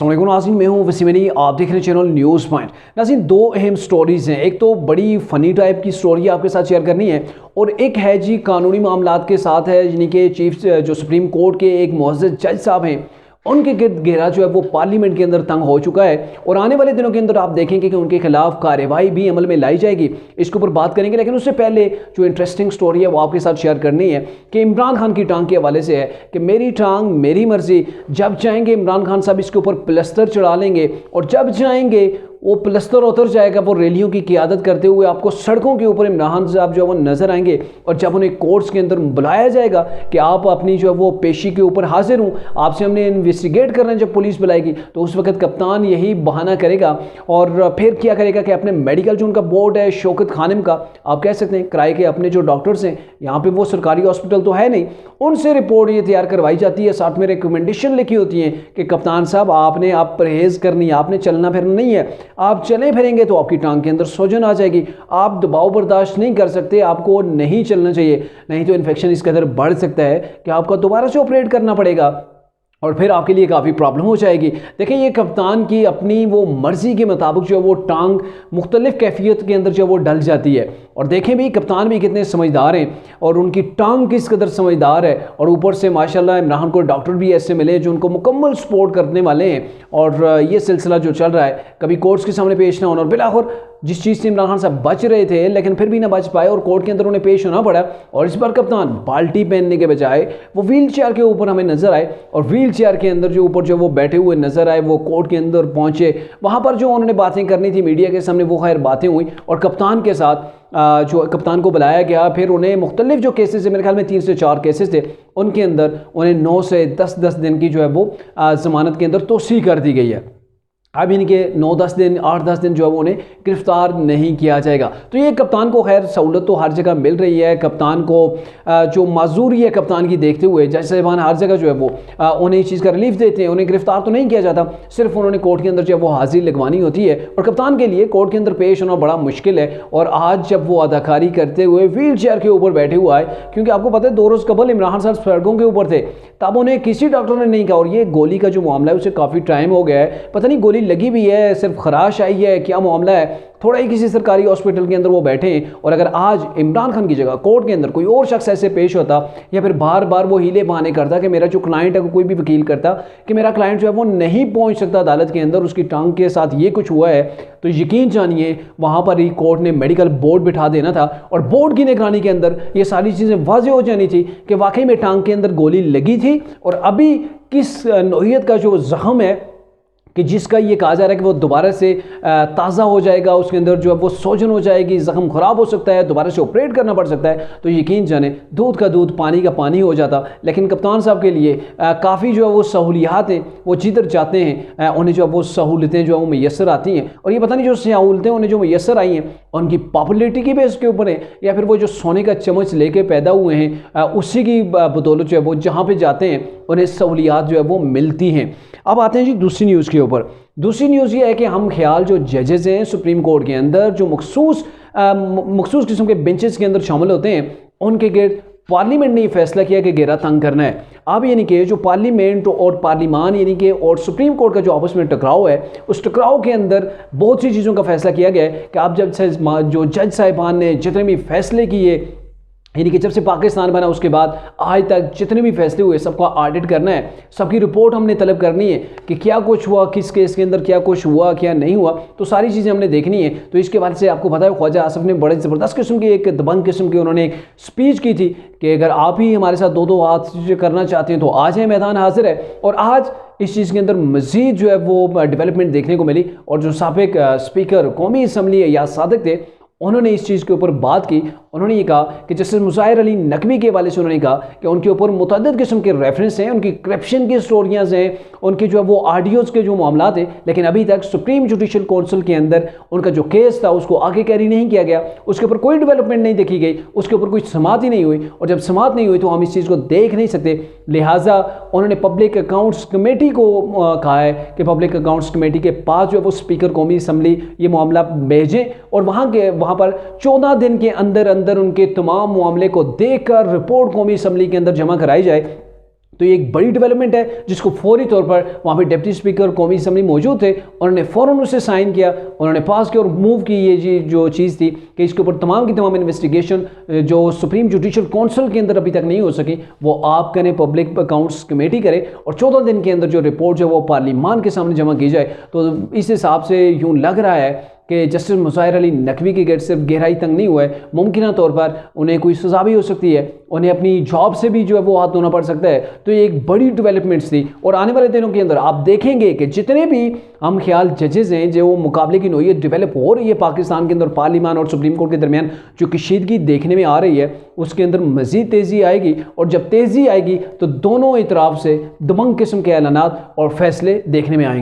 अस्सलाम वालेकुम नाज़रीन, मैं हूं वसीम अली। आप देख रहे हैं चैनल न्यूज़ पॉइंट। नाज़रीन, दो अहम स्टोरीज़ हैं। एक तो बड़ी फ़नी टाइप की स्टोरी आपके साथ शेयर करनी है और एक है जी कानूनी मामलात के साथ है, यानी कि चीफ जो सुप्रीम कोर्ट के एक मुअज़्ज़ज़ जज साहब हैं, उनके गिर्द घेरा जो है वो पार्लियामेंट के अंदर तंग हो चुका है और आने वाले दिनों के अंदर आप देखेंगे कि उनके खिलाफ कार्रवाई भी अमल में लाई जाएगी। इसके ऊपर बात करेंगे, लेकिन उससे पहले जो इंटरेस्टिंग स्टोरी है वो आपके साथ शेयर करनी है कि इमरान खान की टांग के हवाले से है कि मेरी टांग मेरी मर्जी। जब चाहेंगे इमरान खान साहब इसके ऊपर प्लस्तर चढ़ा लेंगे और जब चाहेंगे वो प्लस्तर उतर जाएगा। वो रैलियों की क़ियादत करते हुए आपको सड़कों के ऊपर इमरान साहब जो है वो नज़र आएंगे और जब उन्हें कोर्ट्स के अंदर बुलाया जाएगा कि आप अपनी जो है वो पेशी के ऊपर हाजिर हूँ, आपसे हमने इन्वेस्टिगेट करना है, जब पुलिस बुलाएगी तो उस वक्त कप्तान यही बहाना करेगा और फिर क्या करेगा कि अपने मेडिकल जो उनका बोर्ड है शौकत खानिम का, आप कह सकते हैं किराए के अपने जो डॉक्टर्स हैं, यहाँ पर वो सरकारी हॉस्पिटल तो है नहीं, उनसे रिपोर्ट ये तैयार करवाई जाती है। साथ में रिकमेंडेशन लिखी होती है कि कप्तान साहब आपने आप परहेज़ करनी है, आपने चलना फिरना नहीं है, आप चले फिरेंगे तो आपकी टांग के अंदर सूजन आ जाएगी, आप दबाव बर्दाश्त नहीं कर सकते, आपको नहीं चलना चाहिए, नहीं तो इन्फेक्शन इस कदर बढ़ सकता है कि आपको दोबारा से ऑपरेट करना पड़ेगा और फिर आपके लिए काफ़ी प्रॉब्लम हो जाएगी। देखिए, ये कप्तान की अपनी वो मर्ज़ी के मुताबिक जो है वो टांग मुख्तलिफ कैफियत के अंदर जो है वो डल जाती है। और देखें भी कप्तान भी कितने समझदार हैं और उनकी टांग किस कदर समझदार है और ऊपर से माशाल्लाह इमरान को डॉक्टर भी ऐसे मिले जो उनको मुकम्मल सपोर्ट करने वाले हैं। और ये सिलसिला जो चल रहा है, कभी कोर्ट्स के सामने पेश ना होना और बिलाखिर जिस चीज़ से इमरान खान साहब बच रहे थे लेकिन फिर भी ना बच पाए और कोर्ट के अंदर उन्हें पेश होना पड़ा। और इस बार कप्तान बाल्टी पहनने के बजाय वो व्हील चेयर के ऊपर हमें नजर आए और व्हील चेयर के अंदर जो ऊपर जो वो बैठे हुए नजर आए, वो कोर्ट के अंदर पहुंचे। वहाँ पर जो उन्होंने बातें करनी थी मीडिया के सामने वो खैर बातें हुई और कप्तान के साथ जो कप्तान को बुलाया गया, फिर उन्हें मुख्तलिफ जो केसेस है, मेरे ख्याल में 3 से 4 केसेस थे, उनके अंदर उन्हें 9 से 10 दिन की जो है वो ज़मानत के अंदर तोसी कर दी गई है। अब इनके 9-10 दिन 8-10 दिन जो है वो उन्हें गिरफ्तार नहीं किया जाएगा। तो ये कप्तान को खैर सहूलत तो हर जगह मिल रही है। कप्तान को जो माजूरी है कप्तान की देखते हुए जज साहिबान हर जगह जो है वो उन्हें इस चीज़ का रिलीफ देते हैं, उन्हें गिरफ्तार तो नहीं किया जाता, सिर्फ उन्होंने कोर्ट के अंदर जो है वो हाजिर लगवानी होती है और कप्तान के लिए कोर्ट के अंदर पेश होना बड़ा मुश्किल है। और आज जब वो अदाकारी करते हुए व्हील चेयर के ऊपर बैठे हुआ है, क्योंकि आपको पता है 2 रोज़ कबल इमरान साहब सड़कों के ऊपर थे, तब उन्हें किसी डॉक्टर ने नहीं कहा। और ये गोली का जो मामला है उसे काफ़ी टाइम हो गया है, पता नहीं गोली लगी भी है, सिर्फ खराश आई है, क्या मामला है, थोड़ा ही किसी सरकारी हॉस्पिटल के अंदर वो बैठे हैं। और अगर आज इमरान खान की जगह कोर्ट के अंदर कोई और शख्स ऐसे पेश होता या फिर बार बार वो हीले बहाने करता कि मेरा जो क्लाइंट है, कोई भी वकील करता कि मेरा क्लाइंट जो है वो नहीं पहुंच सकता अदालत के अंदर, उसकी टांग के साथ ये कुछ हुआ है, तो यकीन जानिए वहाँ पर ही कोर्ट ने मेडिकल बोर्ड बिठा देना था और बोर्ड की निगरानी के अंदर ये सारी चीज़ें वाज़ेह हो जानी थी कि वाकई में टांग के अंदर गोली लगी थी और अभी किस नौइयत का जो ज़ख्म है कि जिसका ये कहा जा रहा है कि वो दोबारा से ताज़ा हो जाएगा, उसके अंदर जो है वो सोजन हो जाएगी, ज़ख्म ख़राब हो सकता है, दोबारा से ऑपरेट करना पड़ सकता है। तो यकीन जाने दूध का दूध पानी का पानी हो जाता। लेकिन कप्तान साहब के लिए काफ़ी जो है वो सहूलियात हैं, वो जिधर जाते हैं उन्हें जो है वो सहूलतें जो है वो मैसर आती हैं। और ये पता नहीं जो सहूलतें उन्हें जो मैसर आई हैं उनकी पॉपुलरिटी की बेस के ऊपर है या फिर वो जो सोने का चम्मच लेके पैदा हुए हैं उसी की बदौलत जो है वो जहाँ पर जाते हैं उन्हें सहूलियात जो है वो मिलती हैं। अब आते हैं जी दूसरी न्यूज़ के ऊपर। दूसरी न्यूज़ ये है कि हम ख्याल जो जजेस हैं सुप्रीम कोर्ट के अंदर जो मखसूस किस्म के बेंचेस के अंदर शामिल होते हैं, उनके गिर्द पार्लियामेंट ने फैसला किया कि घेरा तंग करना है। अब यानी कि जो पार्लियामेंट और पार्लिमान यानी कि और सुप्रीम कोर्ट का जो आपस में टकराव है, उस टकराव के अंदर बहुत सी चीज़ों का फैसला किया गया है कि आप जब जो जज साहिबान ने जितने भी फैसले किए, यानी कि जब से पाकिस्तान बना उसके बाद आज तक जितने भी फैसले हुए सबका ऑडिट करना है, सबकी रिपोर्ट हमने तलब करनी है कि क्या कुछ हुआ, किस केस के अंदर क्या कुछ हुआ क्या नहीं हुआ, तो सारी चीज़ें हमने देखनी है। तो इसके बाद से आपको पता है ख्वाजा आसिफ ने बड़े ज़बरदस्त किस्म की एक दबंग किस्म की उन्होंने एक स्पीच की थी कि अगर आप ही हमारे साथ 2-2 हाथ करना चाहते हैं तो आज है, मैदान हाजिर है। और आज इस चीज़ के अंदर मज़ीद जो है वो डेवलपमेंट देखने को मिली और जो साबिक स्पीकर कौमी असम्बली याद सादिक थे उन्होंने इस चीज़ के ऊपर बात की। उन्होंने ये कहा कि जस्टिस मुज़ाहिर अली नकवी के हवाले से उन्होंने कहा कि उनके ऊपर मुतअद्दिद किस्म के रेफरेंस हैं, उनकी करप्शन की स्टोरियाँ हैं, उनके जो है वो ऑडियोज़ के जो मामला थे, लेकिन अभी तक सुप्रीम जुडिशल काउंसिल के अंदर उनका जो केस था उसको आगे कैरी नहीं किया गया, उसके ऊपर कोई डेवलपमेंट नहीं देखी गई, उसके ऊपर कोई समात ही नहीं हुई। और जब समात नहीं हुई तो हम इस चीज़ को देख नहीं सकते। लिहाजा उन्होंने पब्लिक अकाउंट्स कमेटी को कहा है कि पब्लिक अकाउंट्स कमेटी के पास जो है वो स्पीकर कौमी असम्बली ये मामला भेजें और वहाँ पर 14 दिन के अंदर अंदर उनके तमाम मामले को देखकर रिपोर्ट कौमी असम्बली के अंदर जमा कराई जाए। तो ये एक बड़ी डेवलपमेंट है जिसको फौरी तौर पर वहाँ पे डिप्टी स्पीकर कौमी असम्बली मौजूद थे, उन्होंने फ़ौरन उसे साइन किया, उन्होंने पास किया और मूव की ये जो चीज़ थी कि इसके ऊपर तमाम की तमाम इन्वेस्टिगेशन जो सुप्रीम जुडिशल काउंसिल के अंदर अभी तक नहीं हो सकी वो आप करें, पब्लिक अकाउंट्स कमेटी करे और 14 दिन के अंदर जो रिपोर्ट है वो पार्लिमान के सामने जमा की जाए। तो इस हिसाब से यूँ लग रहा है कि जस्टिस मुज़ाहिर अली नकवी की गेट सिर्फ गहराई तंग नहीं हुआ है, मुमकिन तौर पर उन्हें कोई सज़ा भी हो सकती है, उन्हें अपनी जॉब से भी जो है वो हाथ धोना पड़ सकता है। तो ये एक बड़ी डेवलपमेंट्स थी और आने वाले दिनों के अंदर आप देखेंगे कि जितने भी हम ख्याल जजेज़ हैं जो मुकाबले की नोयत डेवलप हो रही है पाकिस्तान के अंदर पार्लिमान और सुप्रीम कोर्ट के दरमियान जो कशीदगी देखने में आ रही है उसके अंदर मज़ीद तेज़ी आएगी और जब तेज़ी आएगी तो दोनों इतराफ़ से दबंग किस्म के ऐलानात और फैसले देखने में आएंगे।